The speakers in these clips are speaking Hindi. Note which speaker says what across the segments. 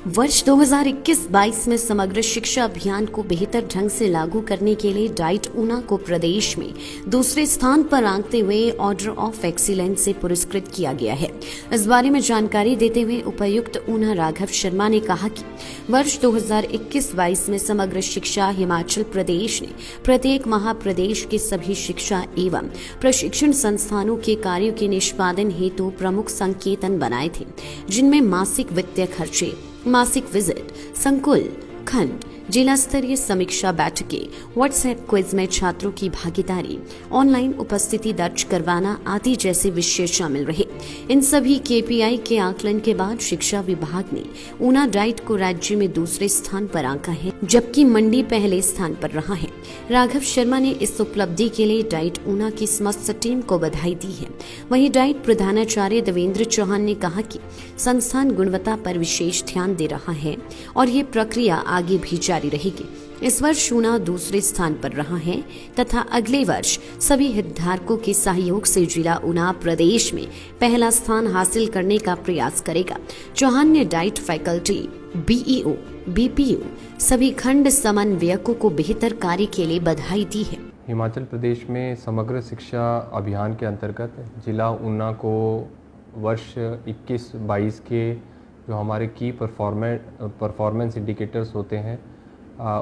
Speaker 1: वर्ष 2021-22 में समग्र शिक्षा अभियान को बेहतर ढंग से लागू करने के लिए डाइट ऊना को प्रदेश में दूसरे स्थान पर आंकते हुए ऑर्डर ऑफ एक्सीलेंस से पुरस्कृत किया गया है। इस बारे में जानकारी देते हुए उपायुक्त ऊना राघव शर्मा ने कहा कि वर्ष 2021-22 में समग्र शिक्षा हिमाचल प्रदेश ने प्रत्येक महाप्रदेश के सभी शिक्षा एवं प्रशिक्षण संस्थानों के कार्यों के निष्पादन हेतु प्रमुख संकेतन बनाए थे, जिनमें मासिक वित्तीय खर्चे, मासिक विजिट, संकुल, खंड, जिला स्तरीय समीक्षा बैठकें, व्हाट्सएप क्विज में छात्रों की भागीदारी, ऑनलाइन उपस्थिति दर्ज करवाना आदि जैसे विषय शामिल रहे। इन सभी केपीआई के आकलन के बाद शिक्षा विभाग ने ऊना डाइट को राज्य में दूसरे स्थान पर आंका है, जबकि मंडी पहले स्थान पर रहा है। राघव शर्मा ने इस उपलब्धि के लिए डाइट ऊना की समस्त टीम को बधाई दी है। वहीं डाइट प्रधानाचार्य देवेंद्र चौहान ने कहा कि संस्थान गुणवत्ता पर विशेष ध्यान दे रहा है और ये प्रक्रिया आगे भी जारी रहेगी। इस वर्ष ऊना दूसरे स्थान पर रहा है तथा अगले वर्ष सभी हितधारकों के सहयोग से जिला ऊना प्रदेश में पहला स्थान हासिल करने का प्रयास करेगा। चौहान ने डाइट फैकल्टी, बीईओ, बीपीओ, सभी खंड समन्वयकों को बेहतर कार्य के लिए बधाई दी है।
Speaker 2: हिमाचल प्रदेश में समग्र शिक्षा अभियान के अंतर्गत जिला ऊना को वर्ष 21-22 के जो हमारे की परफॉर्मेंस इंडिकेटर्स होते हैं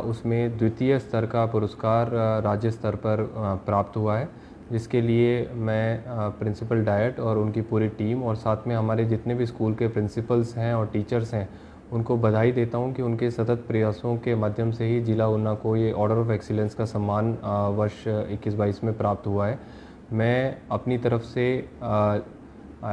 Speaker 2: उसमें द्वितीय स्तर का पुरस्कार राज्य स्तर पर प्राप्त हुआ है, जिसके लिए मैं प्रिंसिपल डाइट और उनकी पूरी टीम और साथ में हमारे जितने भी स्कूल के प्रिंसिपल्स हैं और टीचर्स हैं उनको बधाई देता हूं कि उनके सतत प्रयासों के माध्यम से ही जिला ऊना को ये ऑर्डर ऑफ एक्सीलेंस का सम्मान वर्ष 21-22 में प्राप्त हुआ है। मैं अपनी तरफ से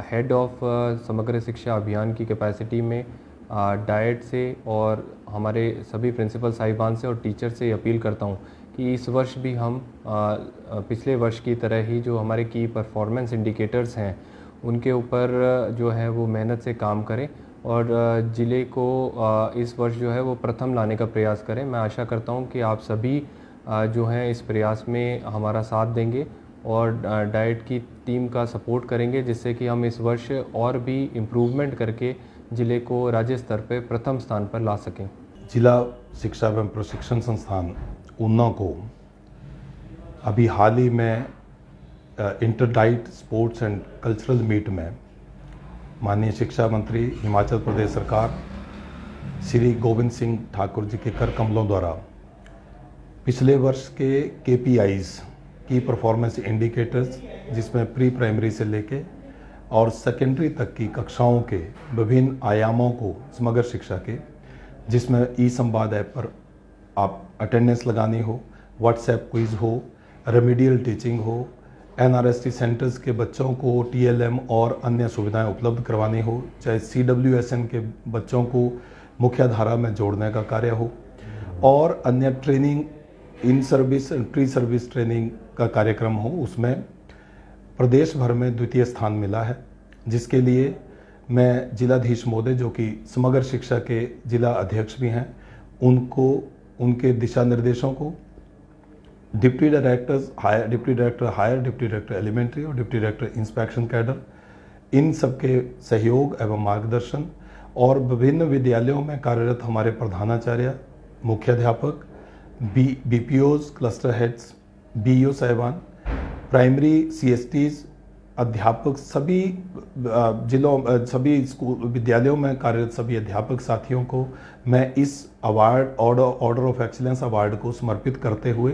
Speaker 2: हेड ऑफ समग्र शिक्षा अभियान की कैपेसिटी में डाइट से और हमारे सभी प्रिंसिपल साहिबान से और टीचर से अपील करता हूं कि इस वर्ष भी हम पिछले वर्ष की तरह ही जो हमारे की परफॉर्मेंस इंडिकेटर्स हैं उनके ऊपर जो है वो मेहनत से काम करें और ज़िले को इस वर्ष जो है वो प्रथम लाने का प्रयास करें। मैं आशा करता हूं कि आप सभी जो हैं इस प्रयास में हमारा साथ देंगे और डाइट की टीम का सपोर्ट करेंगे, जिससे कि हम इस वर्ष और भी इम्प्रूवमेंट करके ज़िले को राज्य स्तर पर प्रथम स्थान पर ला सकें।
Speaker 3: जिला शिक्षा एवं प्रशिक्षण संस्थान ऊना को अभी हाल ही में inter DIET sports and cultural meet में माननीय शिक्षा मंत्री हिमाचल प्रदेश सरकार श्री गोविंद सिंह ठाकुर जी के कर कमलों द्वारा पिछले वर्ष के केपीआईज की परफॉर्मेंस इंडिकेटर्स, जिसमें प्री प्राइमरी से लेके और सेकेंडरी तक की कक्षाओं के विभिन्न आयामों को समग्र शिक्षा के, जिसमें ई संवाद ऐप पर आप अटेंडेंस लगानी हो, व्हाट्सएप क्विज हो, रेमेडियल टीचिंग हो, एनआरएसटी सेंटर्स के बच्चों को टीएलएम और अन्य सुविधाएं उपलब्ध करवानी हो, चाहे सीडब्ल्यूएसएन के बच्चों को मुख्य धारा में जोड़ने का कार्य हो और अन्य training in service pre service training का कार्यक्रम हो, उसमें प्रदेश भर में द्वितीय स्थान मिला है, जिसके लिए मैं जिलाधीश महोदय जो कि समग्र शिक्षा के जिला अध्यक्ष भी हैं उनको उनके दिशा निर्देशों को deputy director higher, deputy director elementary और डिप्टी डायरेक्टर इंस्पेक्शन कैडर, इन सबके सहयोग एवं मार्गदर्शन और विभिन्न विद्यालयों में कार्यरत हमारे प्रधानाचार्य, मुख्याध्यापक, बीपीओज, क्लस्टर हेड्स, बीईओ साहिबान, प्राइमरी सीएसटीज, अध्यापक, सभी जिलों सभी स्कूल विद्यालयों में कार्यरत सभी अध्यापक साथियों को मैं इस award order of excellence award को समर्पित करते हुए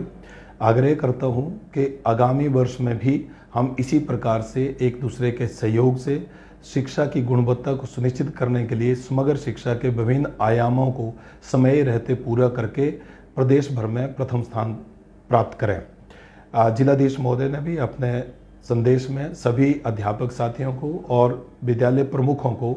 Speaker 3: आग्रह करता हूं कि आगामी वर्ष में भी हम इसी प्रकार से एक दूसरे के सहयोग से शिक्षा की गुणवत्ता को सुनिश्चित करने के लिए समग्र शिक्षा के विभिन्न आयामों को समय रहते पूरा करके प्रदेश भर में प्रथम स्थान प्राप्त करें। जिलाधीश महोदय ने भी अपने संदेश में सभी अध्यापक साथियों को और विद्यालय प्रमुखों को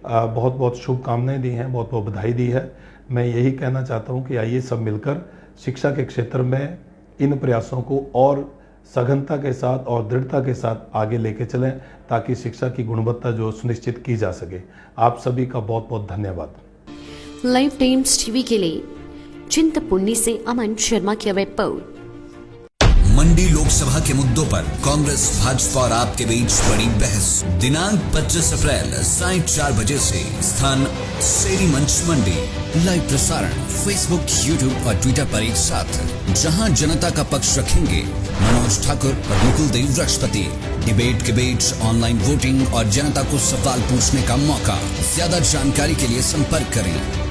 Speaker 3: बहुत बहुत शुभकामनाएं दी हैं, बहुत बहुत बधाई दी है। मैं यही कहना चाहता हूं कि आइए सब मिलकर शिक्षा के क्षेत्र में इन प्रयासों को और सघनता के साथ और दृढ़ता के साथ आगे लेके चलें ताकि शिक्षा की गुणवत्ता जो सुनिश्चित की जा सके। आप सभी का बहुत बहुत धन्यवाद।
Speaker 1: लाइव टाइम्स टीवी के लिए चिंतपूर्णी से अमन शर्मा की रिपोर्ट।
Speaker 4: मंडी लोकसभा के मुद्दों पर कांग्रेस, भाजपा और आप के बीच बड़ी बहस। दिनांक 25 अप्रैल साय 4 बजे से। स्थान शेरी मंच मंडी। लाइव प्रसारण फेसबुक, यूट्यूब और ट्विटर पर एक साथ, जहां जनता का पक्ष रखेंगे मनोज ठाकुर और मुकुल देव वृक्षपति। डिबेट, ऑनलाइन वोटिंग और जनता को सवाल पूछने का मौका। ज्यादा जानकारी के लिए संपर्क करें